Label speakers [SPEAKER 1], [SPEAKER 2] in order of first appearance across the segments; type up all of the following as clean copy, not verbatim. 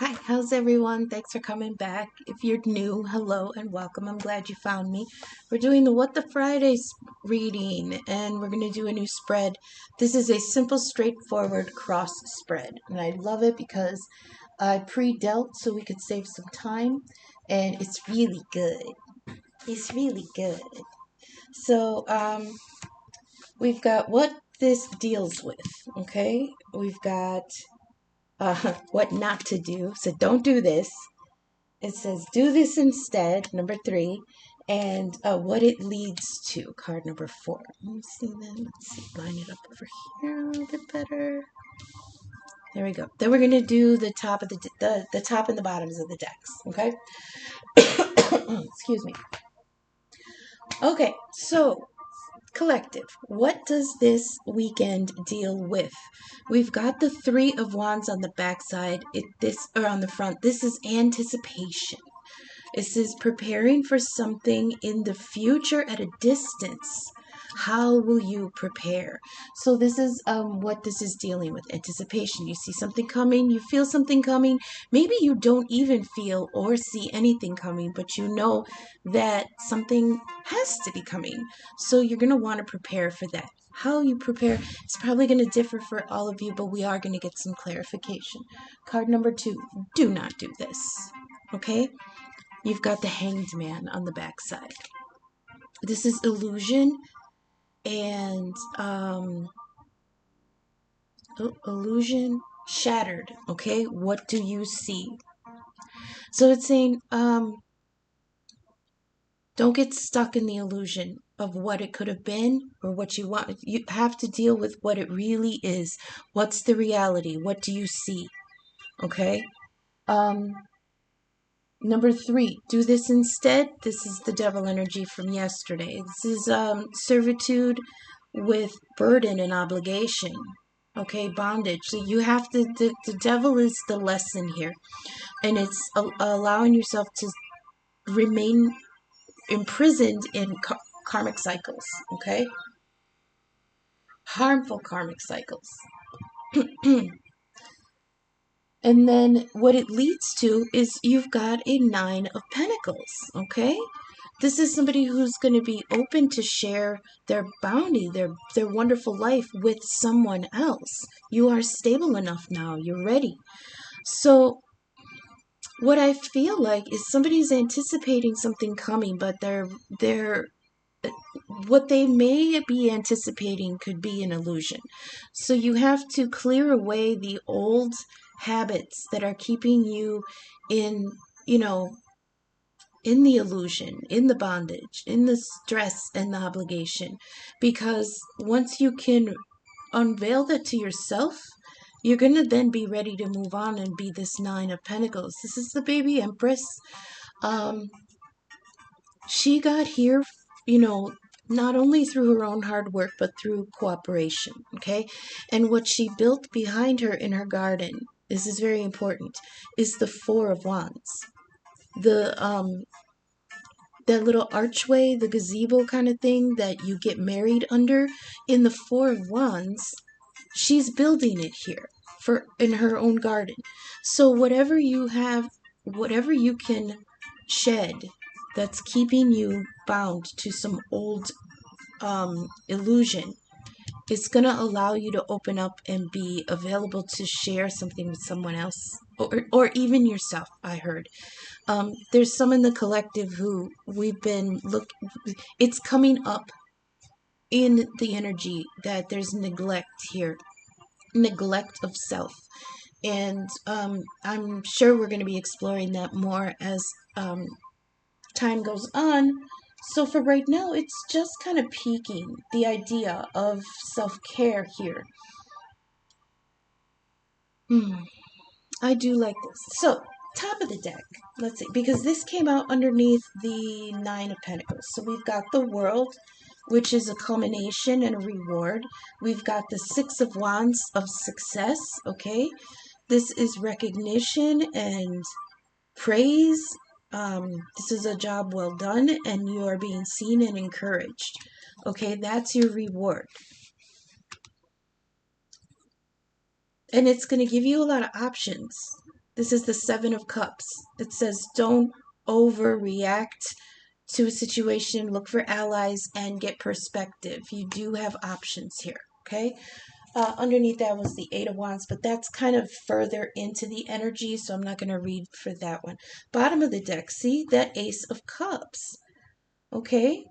[SPEAKER 1] Hi, how's everyone? Thanks for coming back. If you're new, hello and welcome. I'm glad you found me. We're doing the What the Fridays reading and we're going to do a new spread. This is a simple, straightforward cross spread. And I love it because I pre-dealt so we could save some time. And it's really good. It's really good. So, we've got what this deals with, okay? We've got what not to do. So don't do this. It says do this instead, number 3, and what it leads to, card number 4. Let me see then. Let's see, line it up over here a little bit better. There we go. Then we're gonna do the top of the top and the bottoms of the decks. Okay. Excuse me. Okay, so collective, what does this weekend deal with? We've got the 3 of Wands on the backside. Or on the front. This is anticipation. It says preparing for something in the future at a distance. How will you prepare? So this is what this is dealing with. Anticipation. You see something coming. You feel something coming. Maybe you don't even feel or see anything coming, but you know that something has to be coming. So you're going to want to prepare for that. How you prepare is probably going to differ for all of you, but we are going to get some clarification. Card number 2. Do not do this. Okay? You've got the Hanged Man on the backside. This is illusion and illusion shattered. Okay, what do you see? So it's saying don't get stuck in the illusion of what it could have been or what you want. You have to deal with what it really is. What's the reality? What do you see? Okay. Number 3, do this instead. This is the devil energy from yesterday. This is servitude with burden and obligation. Okay, bondage. So you have to, the devil is the lesson here. And it's allowing yourself to remain imprisoned in karmic cycles. Okay? Harmful karmic cycles. And then what it leads to is you've got a 9 of Pentacles, okay? This is somebody who's going to be open to share their bounty, their wonderful life with someone else. You are stable enough now. You're ready. So what I feel like is somebody's anticipating something coming, but what they may be anticipating could be an illusion. So you have to clear away the old habits that are keeping you in, in the illusion, in the bondage, in the stress and the obligation. Because once you can unveil that to yourself, you're going to then be ready to move on and be this 9 of Pentacles. This is the baby Empress. She got here, not only through her own hard work, but through cooperation, okay? And what she built behind her in her garden, this is very important, is the 4 of Wands. That little archway, the gazebo kind of thing that you get married under, in the 4 of Wands, she's building it here in her own garden. So whatever you have, whatever you can shed that's keeping you bound to some old illusion, it's going to allow you to open up and be available to share something with someone else, or even yourself. I heard there's some in the collective who it's coming up in the energy that there's neglect here, neglect of self. And I'm sure we're going to be exploring that more as time goes on. So for right now, it's just kind of piquing the idea of self-care here. I do like this. So, top of the deck. Let's see, because this came out underneath the 9 of Pentacles. So we've got the World, which is a culmination and a reward. We've got the 6 of Wands of success, okay? This is recognition and praise. This is a job well done, and you are being seen and encouraged. Okay, that's your reward. And it's going to give you a lot of options. This is the Seven of Cups. It says don't overreact to a situation. Look for allies and get perspective. You do have options here, okay? Underneath that was the Eight of Wands, but that's kind of further into the energy, so I'm not going to read for that one. Bottom of the deck, see that Ace of Cups, okay?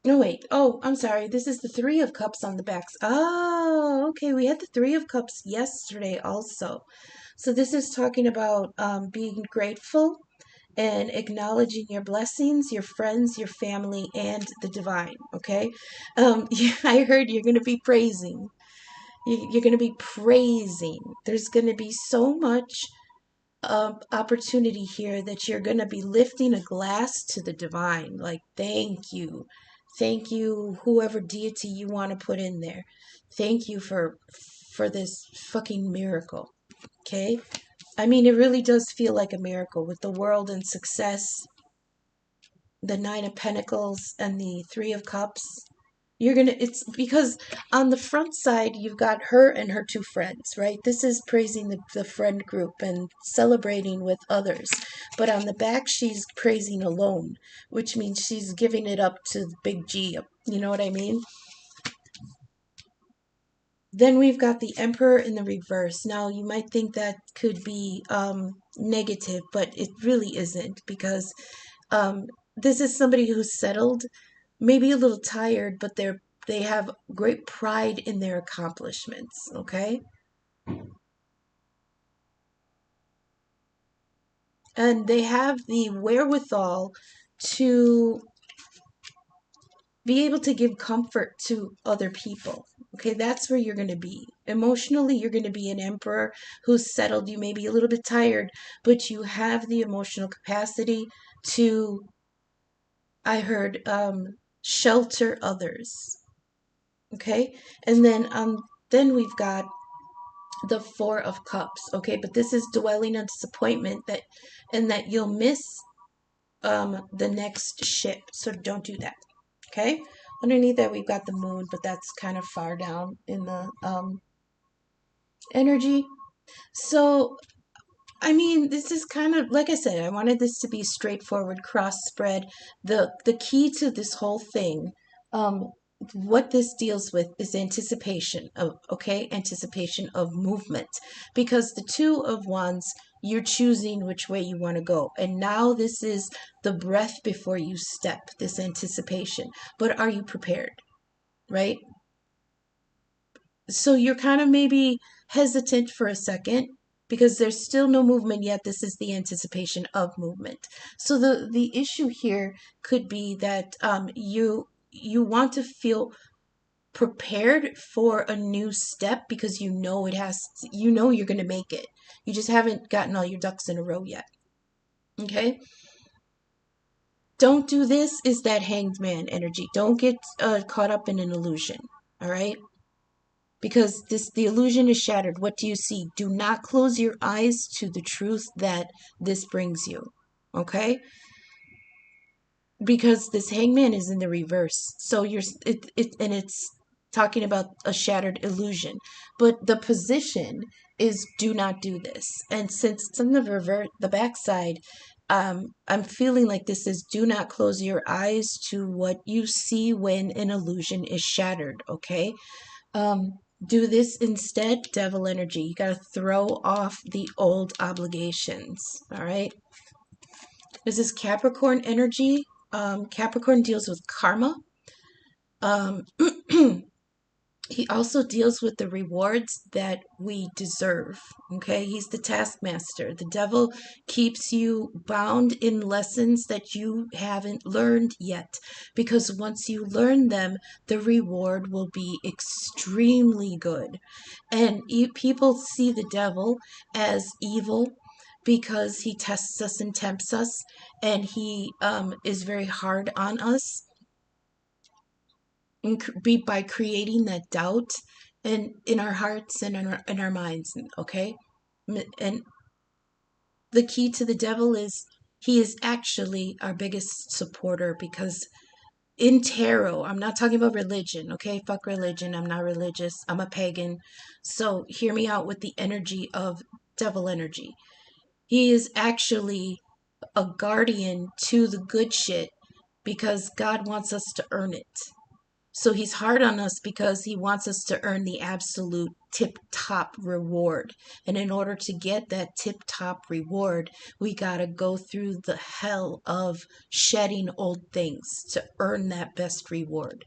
[SPEAKER 1] No, wait. Oh, I'm sorry. This is the Three of Cups on the backs. Oh, okay. We had the Three of Cups yesterday also. So this is talking about being grateful and acknowledging your blessings, your friends, your family, and the divine, okay? Yeah, I heard you're going to be praising. You're going to be praising. There's going to be so much opportunity here that you're going to be lifting a glass to the divine. Like, thank you. Thank you, whoever deity you want to put in there. Thank you for this fucking miracle. Okay? I mean, it really does feel like a miracle with the world and success, the Nine of Pentacles and the Three of Cups. It's because on the front side, you've got her and her two friends, right? This is praising the friend group and celebrating with others. But on the back, she's praising alone, which means she's giving it up to Big G. You know what I mean? Then we've got the Emperor in the reverse. Now, you might think that could be negative, but it really isn't, because this is somebody who's settled, maybe a little tired, but they have great pride in their accomplishments, okay? And they have the wherewithal to be able to give comfort to other people. Okay, that's where you're going to be. Emotionally, you're going to be an emperor who's settled. You may be a little bit tired, but you have the emotional capacity to, I heard, shelter others. Okay, and then we've got the Four of Cups. Okay, but this is dwelling on disappointment that you'll miss the next ship. So don't do that. Okay. Underneath that we've got the Moon, but that's kind of far down in the energy. So I mean, this is kind of, like I said, I wanted this to be straightforward, cross spread. The key to this whole thing, um, what this deals with is anticipation of, okay, anticipation of movement. Because the Two of Wands, you're choosing which way you want to go. And now this is the breath before you step, this anticipation. But are you prepared? Right? So you're kind of maybe hesitant for a second because there's still no movement yet. This is the anticipation of movement. So the issue here could be that you want to feel prepared for a new step because you know you're going to make it. You just haven't gotten all your ducks in a row yet. Okay? Don't do this is that Hanged Man energy. Don't get caught up in an illusion. All right? Because the illusion is shattered. What do you see? Do not close your eyes to the truth that this brings you. Okay? Because this Hangman is in the reverse. So it's talking about a shattered illusion. But the position is do not do this. And since it's in the backside, I'm feeling like this is do not close your eyes to what you see when an illusion is shattered, okay? Do this instead, devil energy. You got to throw off the old obligations, all right? This is Capricorn energy. Capricorn deals with karma. Um, he also deals with the rewards that we deserve. Okay, he's the taskmaster. The devil keeps you bound in lessons that you haven't learned yet, because once you learn them, the reward will be extremely good. And people see the devil as evil because he tests us and tempts us, and he is very hard on us by creating that doubt in our hearts and in our minds, okay? And the key to the devil is he is actually our biggest supporter, because in tarot, I'm not talking about religion, okay? Fuck religion. I'm not religious. I'm a pagan. So hear me out with the energy of devil energy. He is actually a guardian to the good shit because God wants us to earn it. So he's hard on us because he wants us to earn the absolute tip-top reward. And in order to get that tip-top reward, we got to go through the hell of shedding old things to earn that best reward.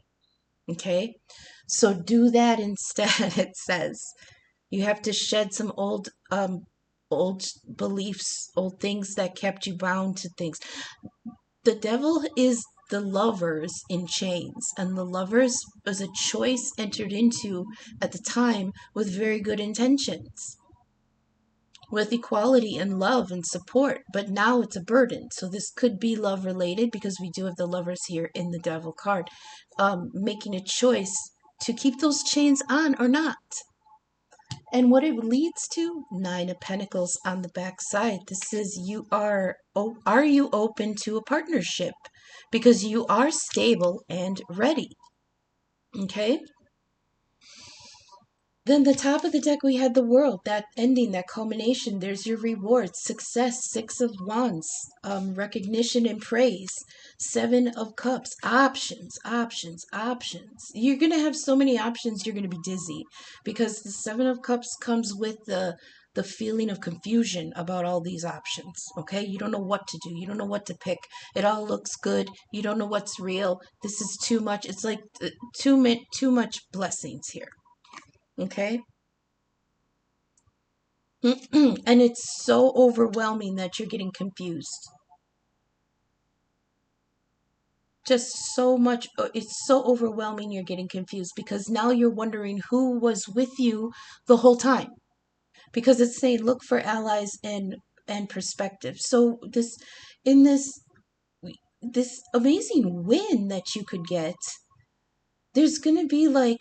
[SPEAKER 1] Okay? So do that instead, it says. You have to shed some old beliefs, old things that kept you bound to things. The devil is the lovers in chains, and the lovers was a choice entered into at the time with very good intentions, with equality and love and support, but now it's a burden. So this could be love related because we do have the lovers here in the devil card, making a choice to keep those chains on or not. And what it leads to, 9 of Pentacles on the back side. This is are you open to a partnership? Because you are stable and ready. Okay? Then the top of the deck, we had the World, that ending, that culmination. There's your reward, success, 6 of Wands, recognition and praise, 7 of Cups, options, options, options. You're going to have so many options, you're going to be dizzy because the 7 of Cups comes with the feeling of confusion about all these options. Okay? You don't know what to do. You don't know what to pick. It all looks good. You don't know what's real. This is too much. It's like too much blessings here. Okay? And it's so overwhelming that you're getting confused. Just so much. It's so overwhelming you're getting confused because now you're wondering who was with you the whole time. Because it's saying look for allies and perspective. So this amazing win that you could get, there's going to be like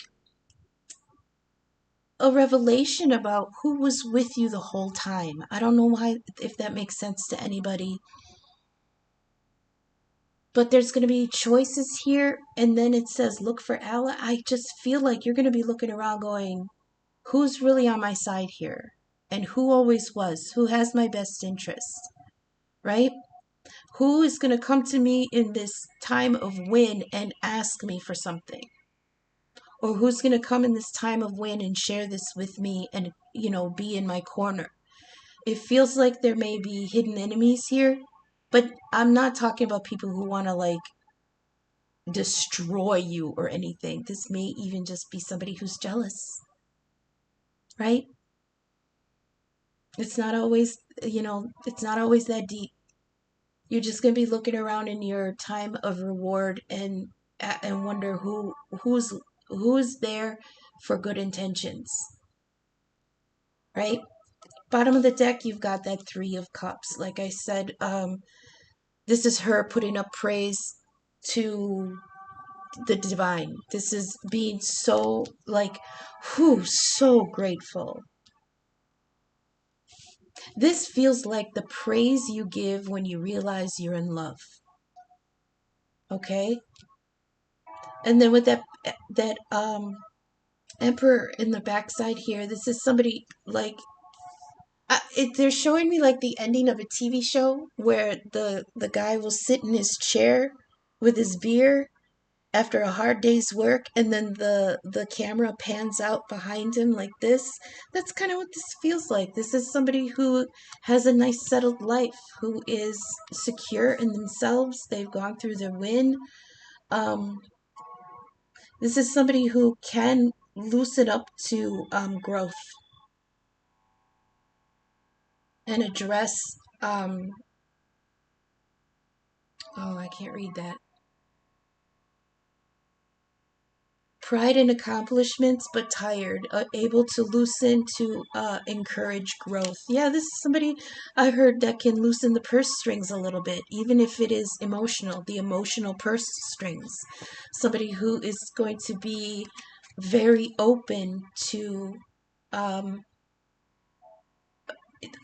[SPEAKER 1] a revelation about who was with you the whole time. I don't know if that makes sense to anybody. But there's going to be choices here, and then it says look for ally. I just feel like you're going to be looking around going, who's really on my side here? And who always was? Who has my best interest? Right? Who is going to come to me in this time of win and ask me for something? Or who's going to come in this time of win and share this with me and, be in my corner? It feels like there may be hidden enemies here, but I'm not talking about people who want to like destroy you or anything. This may even just be somebody who's jealous, right? It's not always, it's not always that deep. You're just going to be looking around in your time of reward and wonder who's there for good intentions, right? Bottom of the deck, you've got that 3 of Cups. Like I said, this is her putting up praise to the divine. This is being so so grateful. This feels like the praise you give when you realize you're in love. Okay? And then with that Emperor in the backside here, this is somebody like they're showing me like the ending of a TV show where the guy will sit in his chair with his beer after a hard day's work, and then the camera pans out behind him like this. That's kind of what this feels like. This is somebody who has a nice settled life, who is secure in themselves. They've gone through their win. This is somebody who can loosen up to growth and address I can't read that. Pride in accomplishments, but tired, able to loosen to encourage growth. Yeah, this is somebody I heard that can loosen the purse strings a little bit, even if it is emotional, the emotional purse strings. Somebody who is going to be very open to an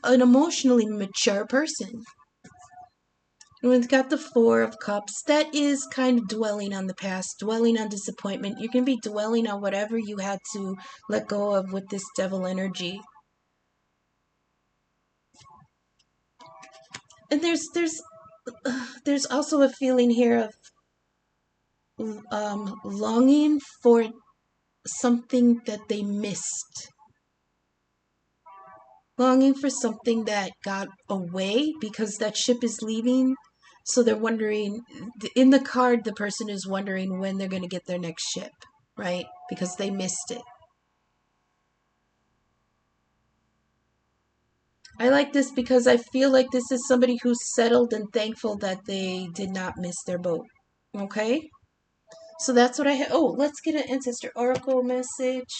[SPEAKER 1] emotionally mature person. We've got the 4 of Cups. That is kind of dwelling on the past, dwelling on disappointment. You can be dwelling on whatever you had to let go of with this devil energy. And there's also a feeling here of longing for something that they missed, longing for something that got away because that ship is leaving. So they're wondering, in the card, the person is wondering when they're going to get their next ship, right? Because they missed it. I like this because I feel like this is somebody who's settled and thankful that they did not miss their boat. Okay? So that's what I have. Oh, let's get an Ancestor Oracle message.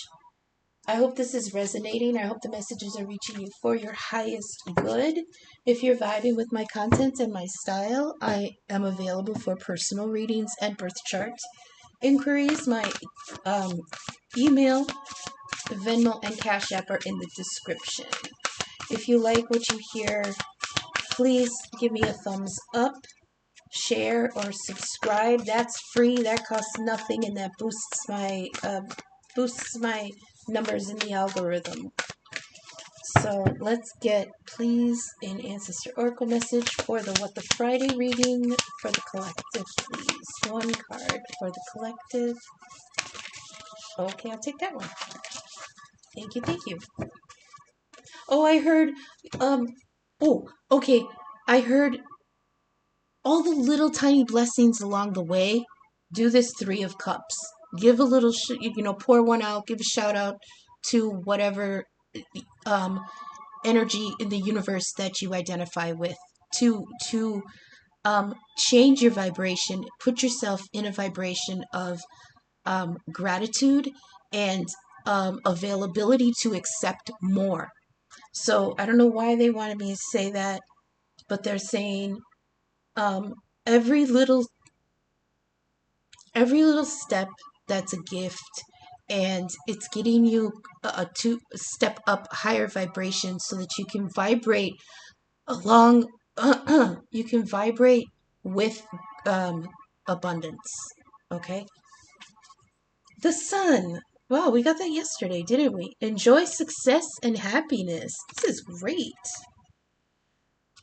[SPEAKER 1] I hope this is resonating. I hope the messages are reaching you for your highest good. If you're vibing with my content and my style, I am available for personal readings and birth chart inquiries. My email, Venmo, and Cash App are in the description. If you like what you hear, please give me a thumbs up, share, or subscribe. That's free. That costs nothing, and that boosts my numbers in the algorithm. So let's get, please, an Ancestor Oracle message for the What the Friday reading for the collective, please. One card for the collective. Okay, I'll take that one. Thank you, thank you. Oh, I heard, okay. I heard all the little tiny blessings along the way. Do this Three of Cups. Give a little, pour one out, give a shout out to whatever energy in the universe that you identify with, to change your vibration, put yourself in a vibration of gratitude and availability to accept more. So I don't know why they wanted me to say that, but they're saying every little step that's a gift, and it's getting you to step up higher vibration so that you can vibrate along you can vibrate with abundance. Okay, the sun. Wow, we got that yesterday, didn't we? Enjoy success and happiness. This is great.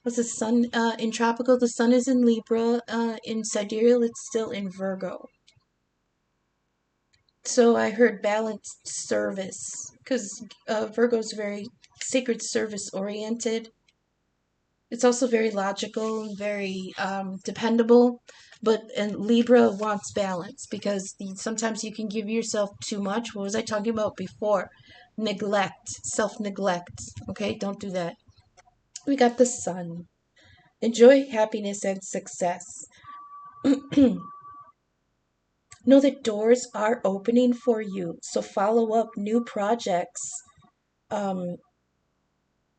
[SPEAKER 1] What's the sun in tropical? The sun is in Libra. In sidereal, it's still in Virgo. So I heard balanced service, because Virgo's very sacred service oriented. It's also very logical and very dependable, and Libra wants balance because sometimes you can give yourself too much. What was I talking about before? Neglect, self-neglect. Okay, don't do that. We got the sun. Enjoy happiness and success. Know that doors are opening for you, so follow up new projects,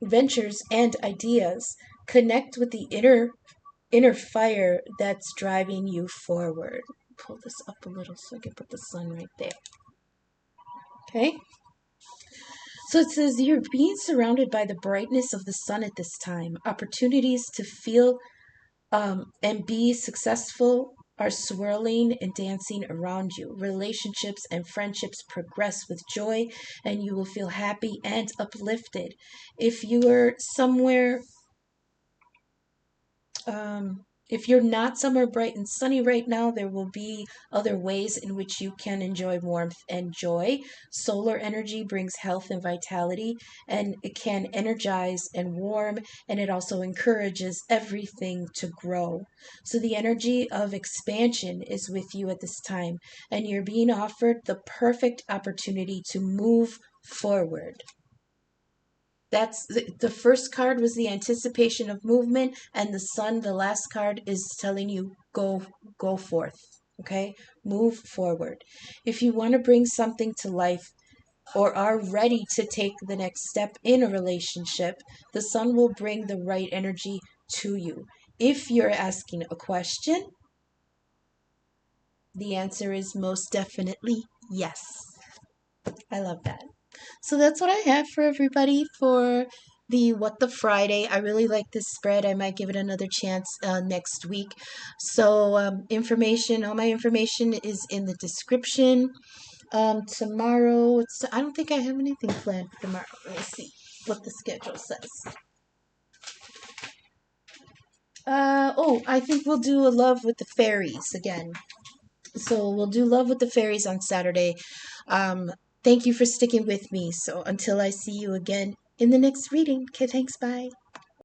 [SPEAKER 1] ventures, and ideas. Connect with the inner fire that's driving you forward. Pull this up a little so I can put the sun right there. Okay? So it says you're being surrounded by the brightness of the sun at this time. Opportunities to feel and be successful are swirling and dancing around you. Relationships and friendships progress with joy, and you will feel happy and uplifted. If you are somewhere if you're not somewhere bright and sunny right now, there will be other ways in which you can enjoy warmth and joy. Solar energy brings health and vitality, and it can energize and warm, and it also encourages everything to grow. So the energy of expansion is with you at this time, and you're being offered the perfect opportunity to move forward. That's the first card was the anticipation of movement, and the sun, the last card, is telling you go forth. Okay, move forward. If you want to bring something to life or are ready to take the next step in a relationship, the sun will bring the right energy to you. If you're asking a question, the answer is most definitely yes. I love that. So that's what I have for everybody for the What the Friday. I really like this spread. I might give it another chance next week. So all my information is in the description. Tomorrow, I don't think I have anything planned for tomorrow. Let me see what the schedule says. Oh, I think we'll do a love with the fairies again. So we'll do love with the fairies on Saturday. Um, Thank you for sticking with me. So until I see you again in the next reading. Okay, thanks. Bye.